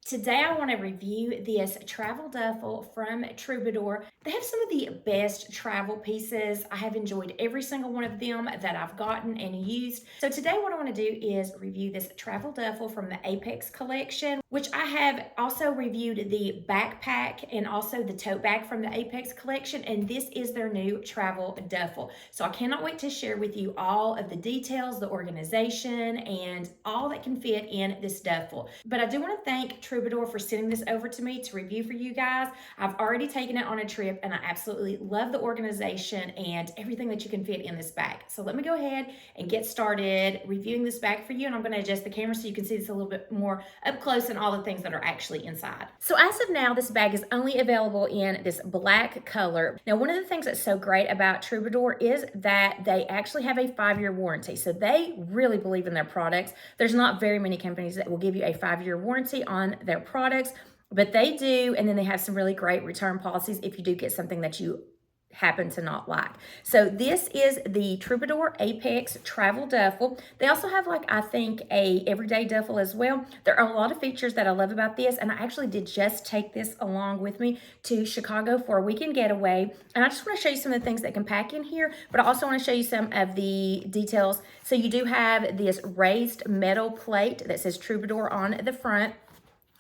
Today I want to review this travel duffel from Troubadour. They have some of the best travel pieces. I have enjoyed every single one of them that I've gotten and used. So today what I want to do is review this travel duffel from the Apex collection, which I have also reviewed the backpack and also the tote bag from the Apex collection, and this is their new travel duffel. So I cannot wait to share with you all of the details, the organization, and all that can fit in this duffel. But I do want to thank Troubadour for sending this over to me to review for you guys. I've already taken it on a trip and I absolutely love the organization and everything that you can fit in this bag. So let me go ahead and get started reviewing this bag for you, and I'm going to adjust the camera so you can see this a little bit more up close and all the things that are actually inside. So as of now, this bag is only available in this black color. Now, one of the things that's so great about Troubadour is that they actually have a 5-year warranty. So they really believe in their products. There's not very many companies that will give you a 5-year warranty on their products, but they do. And then they have some really great return policies if you do get something that you happen to not like. So this is the Troubadour Apex Travel Duffle. They also have, like, I think a everyday duffel as well. There are a lot of features that I love about this, and I actually did just take this along with me to Chicago for a weekend getaway. And I just want to show you some of the things that can pack in here, but I also want to show you some of the details. So you do have this raised metal plate that says Troubadour on the front.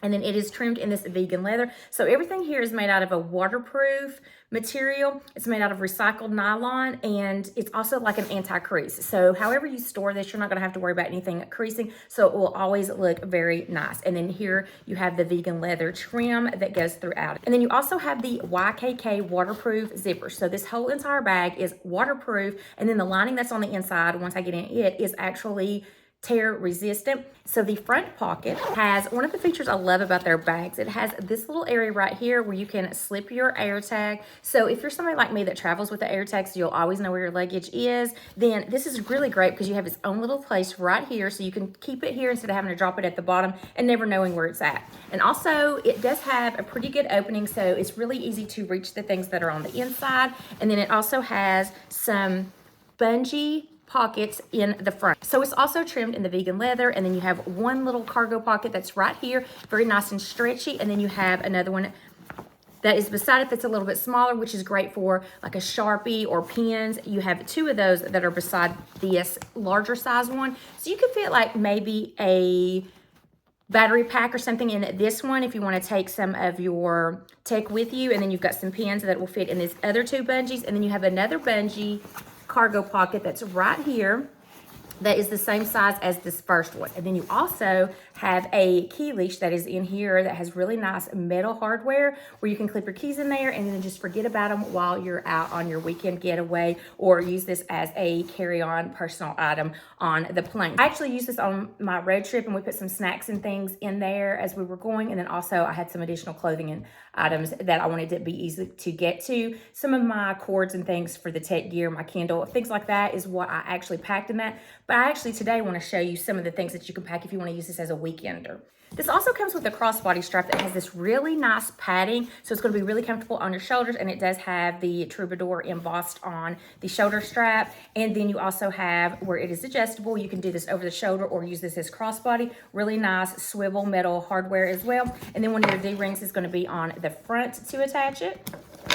And then it is trimmed in this vegan leather. So everything here is made out of a waterproof material. It's made out of recycled nylon, and it's also like an anti-crease. So however you store this, you're not gonna have to worry about anything creasing. So it will always look very nice. And then here you have the vegan leather trim that goes throughout. And then you also have the YKK waterproof zipper. So this whole entire bag is waterproof. And then the lining that's on the inside, once I get in it, is actually tear resistant. So the front pocket has one of the features I love about their bags. It has this little area right here where you can slip your air tag. So if you're somebody like me that travels with the air tag, so you'll always know where your luggage is, then this is really great because you have its own little place right here, so you can keep it here instead of having to drop it at the bottom and never knowing where it's at. And also it does have a pretty good opening, so it's really easy to reach the things that are on the inside. And then it also has some bungee pockets in the front. So it's also trimmed in the vegan leather, and then you have one little cargo pocket that's right here, very nice and stretchy, and then you have another one that is beside it that's a little bit smaller, which is great for like a Sharpie or pens. You have two of those that are beside this larger size one. So you could fit like maybe a battery pack or something in this one if you want to take some of your tech with you, and then you've got some pens that will fit in these other two bungees, and then you have another bungee cargo pocket that's right here that is the same size as this first one. And then you also have a key leash that is in here that has really nice metal hardware where you can clip your keys in there and then just forget about them while you're out on your weekend getaway, or use this as a carry-on personal item on the plane. I actually used this on my road trip, and we put some snacks and things in there as we were going. And then also I had some additional clothing and items that I wanted to be easy to get to. Some of my cords and things for the tech gear, my Kindle, things like that is what I actually packed in that. But I actually today want to show you some of the things that you can pack if you want to use this as a weekender. This also comes with a crossbody strap that has this really nice padding, so it's going to be really comfortable on your shoulders, and it does have the Troubadour embossed on the shoulder strap. And then you also have where it is adjustable. You can do this over the shoulder or use this as crossbody. Really nice swivel metal hardware as well. And then one of your D-rings is going to be on the front to attach it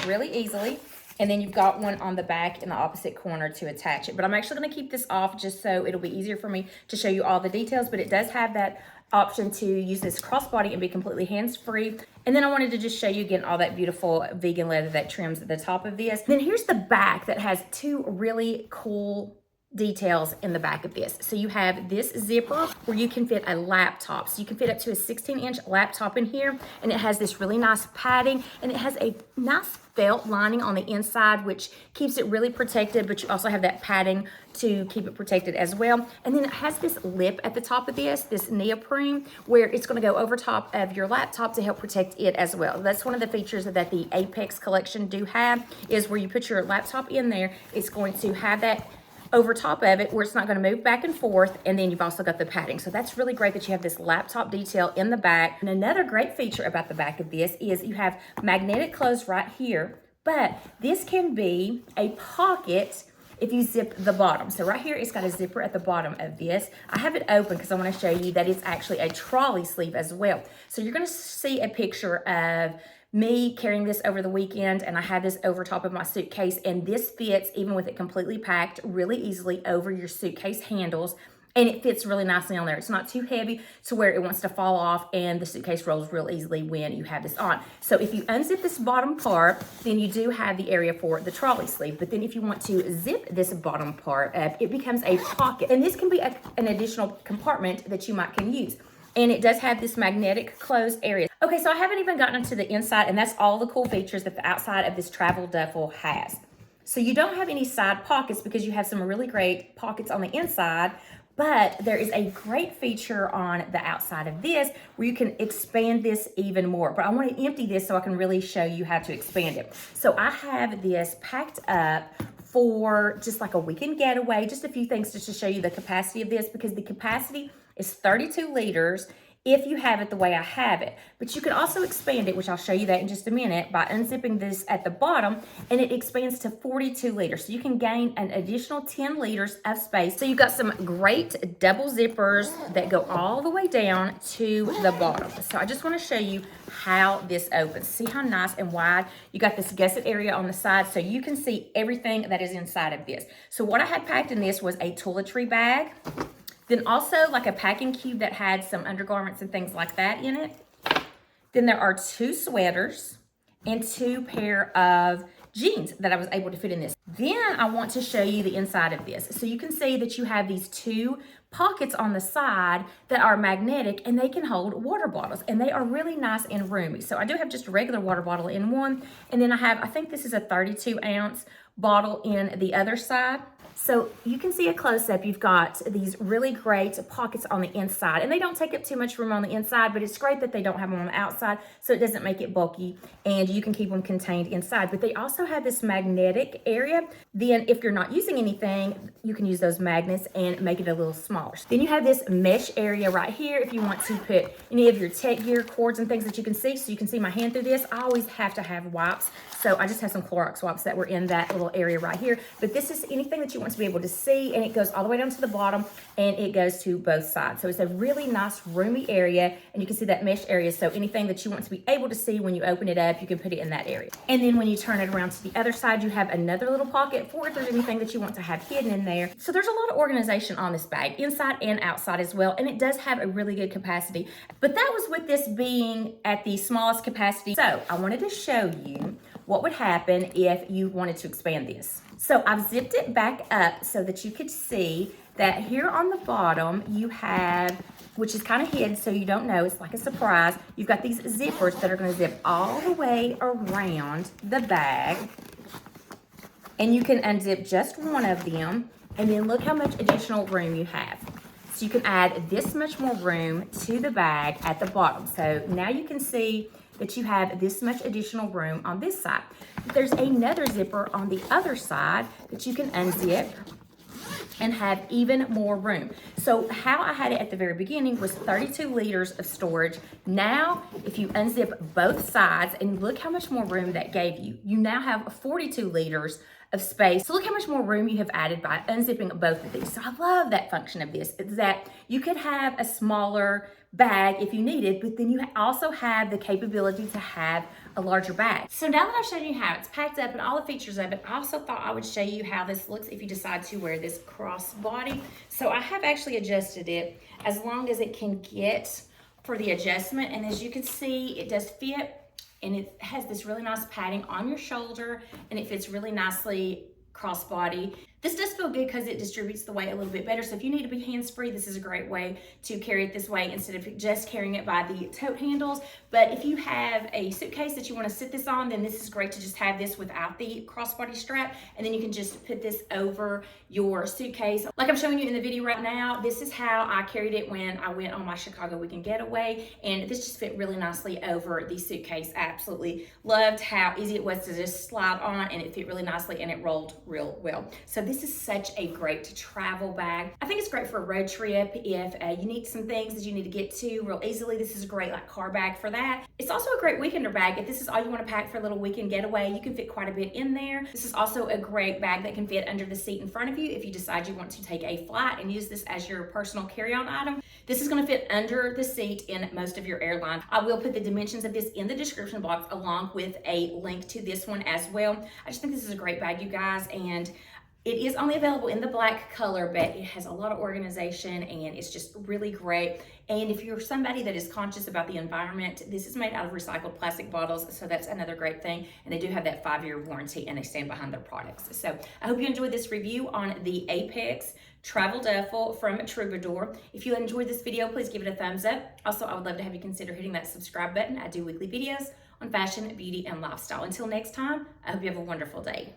really easily. And then you've got one on the back in the opposite corner to attach it. But I'm actually going to keep this off just so it'll be easier for me to show you all the details. But it does have that option to use this crossbody and be completely hands-free. And then I wanted to just show you again all that beautiful vegan leather that trims at the top of this. Then here's the back that has two really cool details in the back of this. So you have this zipper where you can fit a laptop. So you can fit up to a 16-inch laptop in here, and it has this really nice padding, and it has a nice felt lining on the inside, which keeps it really protected, but you also have that padding to keep it protected as well. And then it has this lip at the top of this neoprene, where it's going to go over top of your laptop to help protect it as well. That's one of the features that the Apex collection do have, is where you put your laptop in there, it's going to have that over top of it where it's not going to move back and forth. And then you've also got the padding. So that's really great that you have this laptop detail in the back. And another great feature about the back of this is you have magnetic close right here, but this can be a pocket if you zip the bottom. So right here, it's got a zipper at the bottom of this. I have it open because I want to show you that it's actually a trolley sleeve as well. So you're going to see a picture of me carrying this over the weekend, and I had this over top of my suitcase, and this fits, even with it completely packed, really easily over your suitcase handles. And it fits really nicely on there. It's not too heavy to where it wants to fall off, and the suitcase rolls real easily when you have this on. So if you unzip this bottom part, then you do have the area for the trolley sleeve. But then if you want to zip this bottom part up, it becomes a pocket. And this can be an additional compartment that you can use. And it does have this magnetic closed area. Okay, so I haven't even gotten into the inside, and that's all the cool features that the outside of this travel duffel has. So you don't have any side pockets because you have some really great pockets on the inside, but there is a great feature on the outside of this where you can expand this even more. But I want to empty this so I can really show you how to expand it. So I have this packed up for just like a weekend getaway, just a few things just to show you the capacity of this, because the capacity is 32 liters if you have it the way I have it. But you can also expand it, which I'll show you that in just a minute, by unzipping this at the bottom, and it expands to 42 liters. So you can gain an additional 10 liters of space. So you've got some great double zippers that go all the way down to the bottom. So I just want to show you how this opens. See how nice and wide? You got this gusset area on the side so you can see everything that is inside of this. So what I had packed in this was a toiletry bag, then also like a packing cube that had some undergarments and things like that in it. Then there are 2 sweaters and 2 pair of jeans that I was able to fit in this. Then I want to show you the inside of this. So you can see that you have these 2 pockets on the side that are magnetic, and they can hold water bottles, and they are really nice and roomy. So I do have just a regular water bottle in one, and then I have, I think this is a 32-ounce bottle in the other side. So you can see a close-up. You've got these really great pockets on the inside, and they don't take up too much room on the inside, but it's great that they don't have them on the outside, so it doesn't make it bulky, and you can keep them contained inside. But they also have this magnetic area. Then if you're not using anything, you can use those magnets and make it a little smaller. Then you have this mesh area right here if you want to put any of your tech gear, cords, and things that you can see. So you can see my hand through this. I always have to have wipes, so I just have some Clorox wipes that were in that little area right here. But this is anything that you want to be able to see, and it goes all the way down to the bottom, and it goes to both sides. So it's a really nice roomy area, and you can see that mesh area. So anything that you want to be able to see when you open it up, you can put it in that area. And then when you turn it around to the other side, you have another little pocket for if there's anything that you want to have hidden in there. So there's a lot of organization on this bag, inside and outside as well, and it does have a really good capacity. But that was with this being at the smallest capacity. So I wanted to show you what would happen if you wanted to expand this. So I've zipped it back up so that you could see that here on the bottom you have, which is kind of hidden so you don't know, it's like a surprise, you've got these zippers that are going to zip all the way around the bag, and you can unzip just one of them, and then look how much additional room you have. So you can add this much more room to the bag at the bottom. So now you can see that you have this much additional room on this side. There's another zipper on the other side that you can unzip and have even more room. So how I had it at the very beginning was 32 liters of storage. Now, if you unzip both sides, and look how much more room that gave you, you now have 42 liters of space. So look how much more room you have added by unzipping both of these. So I love that function of this, is that you could have a smaller bag if you needed, but then you also have the capability to have a larger bag. So now that I've shown you how it's packed up and all the features of it, I also thought I would show you how this looks if you decide to wear this crossbody. So I have actually adjusted it as long as it can get for the adjustment, and as you can see, it does fit, and it has this really nice padding on your shoulder, and it fits really nicely crossbody. This does feel good because it distributes the weight a little bit better. So if you need to be hands-free, this is a great way to carry it this way instead of just carrying it by the tote handles. But if you have a suitcase that you want to sit this on, then this is great to just have this without the crossbody strap, and then you can just put this over your suitcase. Like I'm showing you in the video right now, this is how I carried it when I went on my Chicago weekend getaway, and this just fit really nicely over the suitcase. I absolutely loved how easy it was to just slide on, and it fit really nicely, and it rolled real well. So this is such a great travel bag. I think it's great for a road trip if you need some things that you need to get to real easily. This is a great like car bag for that. It's also a great weekender bag. If this is all you want to pack for a little weekend getaway, you can fit quite a bit in there. This is also a great bag that can fit under the seat in front of you if you decide you want to take a flight and use this as your personal carry-on item. This is going to fit under the seat in most of your airlines. I will put the dimensions of this in the description box along with a link to this one as well. I just think this is a great bag, you guys, and it is only available in the black color, but it has a lot of organization and it's just really great. And if you're somebody that is conscious about the environment, this is made out of recycled plastic bottles, so that's another great thing. And they do have that 5-year warranty and they stand behind their products. So I hope you enjoyed this review on the Apex Travel Duffle from Troubadour. If you enjoyed this video, please give it a thumbs up. Also, I would love to have you consider hitting that subscribe button. I do weekly videos on fashion, beauty, and lifestyle. Until next time, I hope you have a wonderful day.